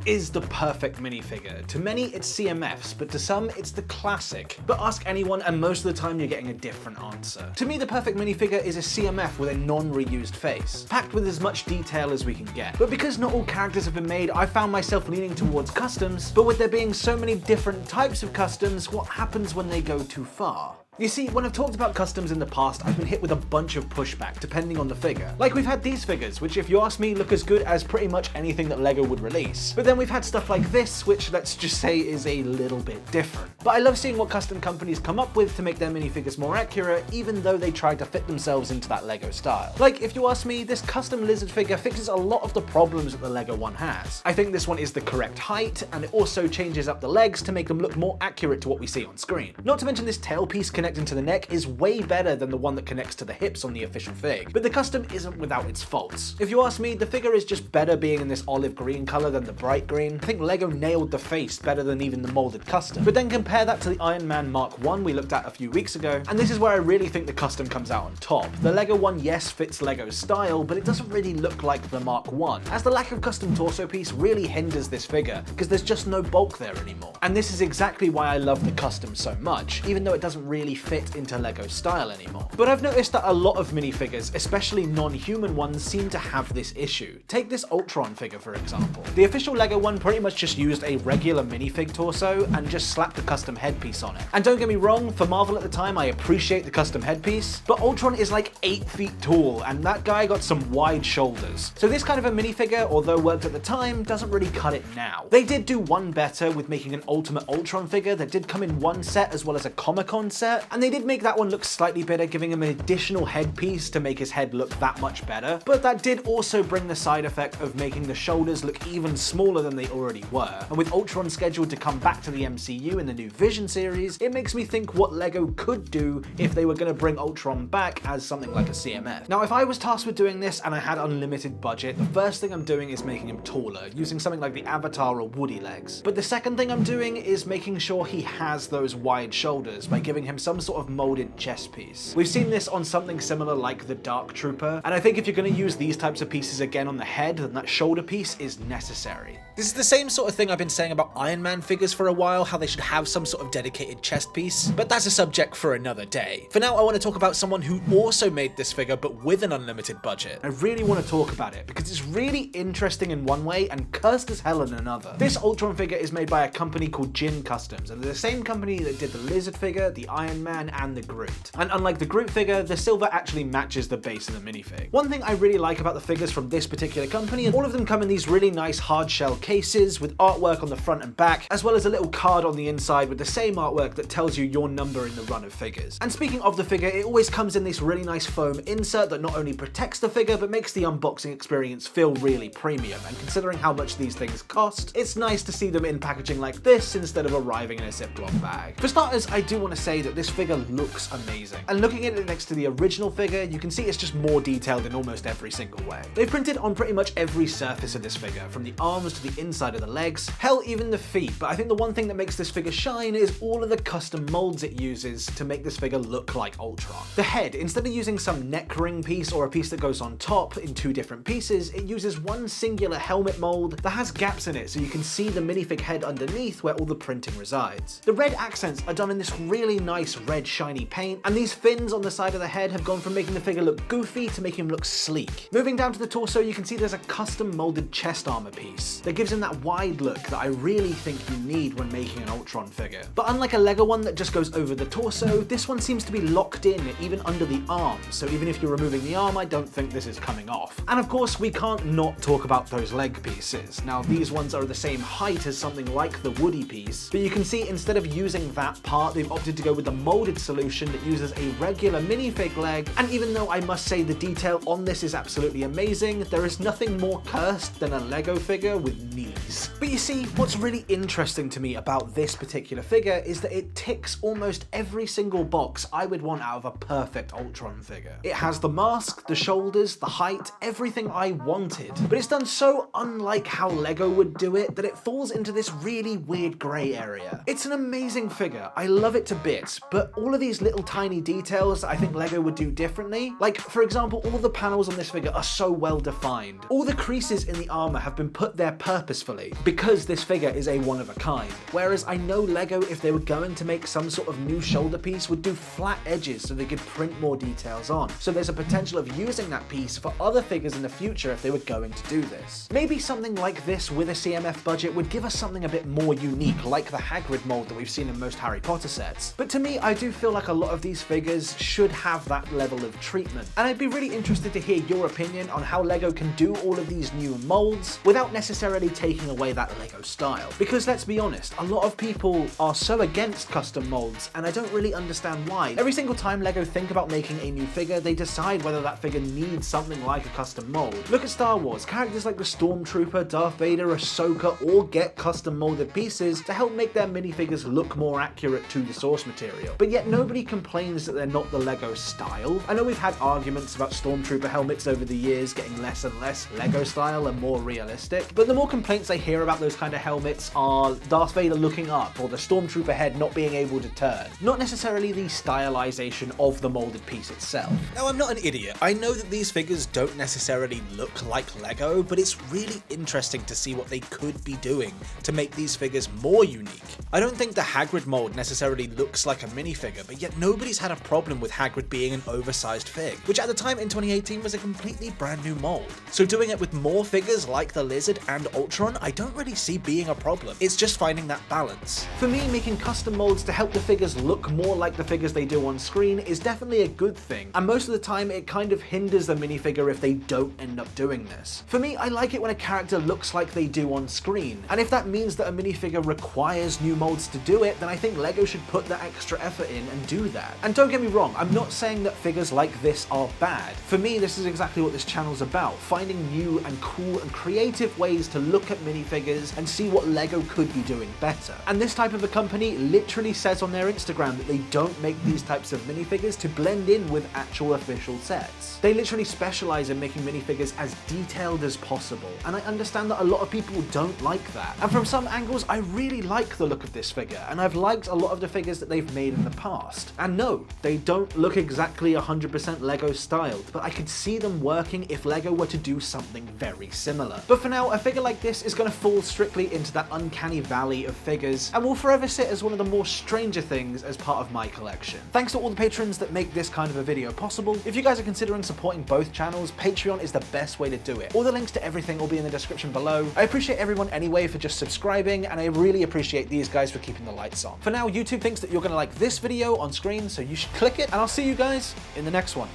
What is the perfect minifigure? To many it's CMFs, but to some it's the classic. But ask anyone and most of the time you're getting a different answer. To me the perfect minifigure is a CMF with a non-reused face, packed with as much detail as we can get. But because not all characters have been made, I found myself leaning towards customs, but with there being so many different types of customs, what happens when they go too far? You see, when I've talked about customs in the past, I've been hit with a bunch of pushback depending on the figure. Like we've had these figures, which if you ask me look as good as pretty much anything that LEGO would release. But then we've had stuff like this, which let's just say is a little bit different. But I love seeing what custom companies come up with to make their minifigures more accurate, even though they try to fit themselves into that LEGO style. Like if you ask me, this custom lizard figure fixes a lot of the problems that the LEGO one has. I think this one is the correct height, and it also changes up the legs to make them look more accurate to what we see on screen. Not to mention this tail piece connecting to the neck is way better than the one that connects to the hips on the official fig, but the custom isn't without its faults. If you ask me, the figure is just better being in this olive green color than the bright green. I think LEGO nailed the face better than even the molded custom. But then compare that to the Iron Man Mark 1 we looked at a few weeks ago, and this is where I really think the custom comes out on top. The LEGO one, yes, fits LEGO's style, but it doesn't really look like the Mark 1, as the lack of custom torso piece really hinders this figure, because there's just no bulk there anymore. And this is exactly why I love the custom so much, even though it doesn't really fit into LEGO style anymore. But I've noticed that a lot of minifigures, especially non-human ones, seem to have this issue. Take this Ultron figure for example. The official LEGO one pretty much just used a regular minifig torso and just slapped a custom headpiece on it. And don't get me wrong, for Marvel at the time I appreciate the custom headpiece, but Ultron is like 8 feet tall and that guy got some wide shoulders. So this kind of a minifigure, although worked at the time, doesn't really cut it now. They did do one better with making an Ultimate Ultron figure that did come in one set as well as a Comic-Con set, and they did make that one look slightly better, giving him an additional headpiece to make his head look that much better. But that did also bring the side effect of making the shoulders look even smaller than they already were. And with Ultron scheduled to come back to the MCU in the new Vision series, it makes me think what LEGO could do if they were going to bring Ultron back as something like a CMF. Now, if I was tasked with doing this and I had unlimited budget, the first thing I'm doing is making him taller, using something like the Avatar or Woody legs. But the second thing I'm doing is making sure he has those wide shoulders by giving him some sort of molded chest piece. We've seen this on something similar like the Dark Trooper, and I think if you're going to use these types of pieces again on the head, then that shoulder piece is necessary. This is the same sort of thing I've been saying about Iron Man figures for a while, how they should have some sort of dedicated chest piece, but that's a subject for another day. For now, I want to talk about someone who also made this figure but with an unlimited budget. I really want to talk about it because it's really interesting in one way and cursed as hell in another. This Ultron figure is made by a company called Jin Customs, and they're the same company that did the Lizard figure, the Iron Man, and the Groot. And unlike the Groot figure, the silver actually matches the base of the minifig. One thing I really like about the figures from this particular company is all of them come in these really nice hard shell cases with artwork on the front and back, as well as a little card on the inside with the same artwork that tells you your number in the run of figures. And speaking of the figure, it always comes in this really nice foam insert that not only protects the figure but makes the unboxing experience feel really premium. And considering how much these things cost, it's nice to see them in packaging like this instead of arriving in a Ziploc bag. For starters, I do want to say that this figure looks amazing. And looking at it next to the original figure, you can see it's just more detailed in almost every single way. They've printed on pretty much every surface of this figure, from the arms to the inside of the legs, hell, even the feet. But I think the one thing that makes this figure shine is all of the custom molds it uses to make this figure look like Ultron. The head, instead of using some neck ring piece or a piece that goes on top in two different pieces, it uses one singular helmet mold that has gaps in it so you can see the minifig head underneath where all the printing resides. The red accents are done in this really nice red shiny paint, and these fins on the side of the head have gone from making the figure look goofy to making him look sleek. Moving down to the torso, you can see there's a custom molded chest armor piece that gives him that wide look that I really think you need when making an Ultron figure. But unlike a LEGO one that just goes over the torso, this one seems to be locked in even under the arm, so even if you're removing the arm, I don't think this is coming off. And of course, we can't not talk about those leg pieces. Now, these ones are the same height as something like the Woody piece, but you can see instead of using that part, they've opted to go with the molded solution that uses a regular minifig leg. And even though I must say the detail on this is absolutely amazing, there is nothing more cursed than a LEGO figure with knees. But you see, what's really interesting to me about this particular figure is that it ticks almost every single box I would want out of a perfect Ultron figure. It has the mask, the shoulders, the height, everything I wanted, but it's done so unlike how LEGO would do it that it falls into this really weird grey area. It's an amazing figure, I love it to bits, but but all of these little tiny details that I think LEGO would do differently, like for example, all of the panels on this figure are so well defined. All the creases in the armor have been put there purposefully because this figure is a one of a kind. Whereas I know LEGO, if they were going to make some sort of new shoulder piece, would do flat edges so they could print more details on. So there's a potential of using that piece for other figures in the future if they were going to do this. Maybe something like this with a CMF budget would give us something a bit more unique, like the Hagrid mold that we've seen in most Harry Potter sets. But to me, I do feel like a lot of these figures should have that level of treatment. And I'd be really interested to hear your opinion on how LEGO can do all of these new molds without necessarily taking away that LEGO style. Because let's be honest, a lot of people are so against custom molds, and I don't really understand why. Every single time LEGO think about making a new figure, they decide whether that figure needs something like a custom mold. Look at Star Wars. Characters like the Stormtrooper, Darth Vader, Ahsoka all get custom molded pieces to help make their minifigures look more accurate to the source material. But yet nobody complains that they're not the LEGO style. I know we've had arguments about Stormtrooper helmets over the years getting less and less LEGO style and more realistic, but the more complaints I hear about those kind of helmets are Darth Vader looking up or the Stormtrooper head not being able to turn, not necessarily the stylization of the molded piece itself. Now, I'm not an idiot. I know that these figures don't necessarily look like LEGO, but it's really interesting to see what they could be doing to make these figures more unique. I don't think the Hagrid mold necessarily looks like a minifigure, but yet nobody's had a problem with Hagrid being an oversized fig, which at the time in 2018 was a completely brand new mold. So doing it with more figures like the Lizard and Ultron, I don't really see being a problem. It's just finding that balance. For me, making custom molds to help the figures look more like the figures they do on screen is definitely a good thing, and most of the time it kind of hinders the minifigure if they don't end up doing this. For me, I like it when a character looks like they do on screen, and if that means that a minifigure requires new molds to do it, then I think LEGO should put that extra effort in and do that. And don't get me wrong, I'm not saying that figures like this are bad. For me, this is exactly what this channel's about, finding new and cool and creative ways to look at minifigures and see what LEGO could be doing better. And this type of a company literally says on their Instagram that they don't make these types of minifigures to blend in with actual official sets. They literally specialize in making minifigures as detailed as possible, and I understand that a lot of people don't like that. And from some angles, I really like the look of this figure, and I've liked a lot of the figures that they've made in the past. And no, they don't look exactly 100% LEGO styled, but I could see them working if LEGO were to do something very similar. But for now, a figure like this is going to fall strictly into that uncanny valley of figures, and will forever sit as one of the more stranger things as part of my collection. Thanks to all the patrons that make this kind of a video possible. If you guys are considering supporting both channels, Patreon is the best way to do it. All the links to everything will be in the description below. I appreciate everyone anyway for just subscribing, and I really appreciate these guys for keeping the lights on. For now, YouTube thinks that you're going to like this video on screen, so you should click it, and I'll see you guys in the next one.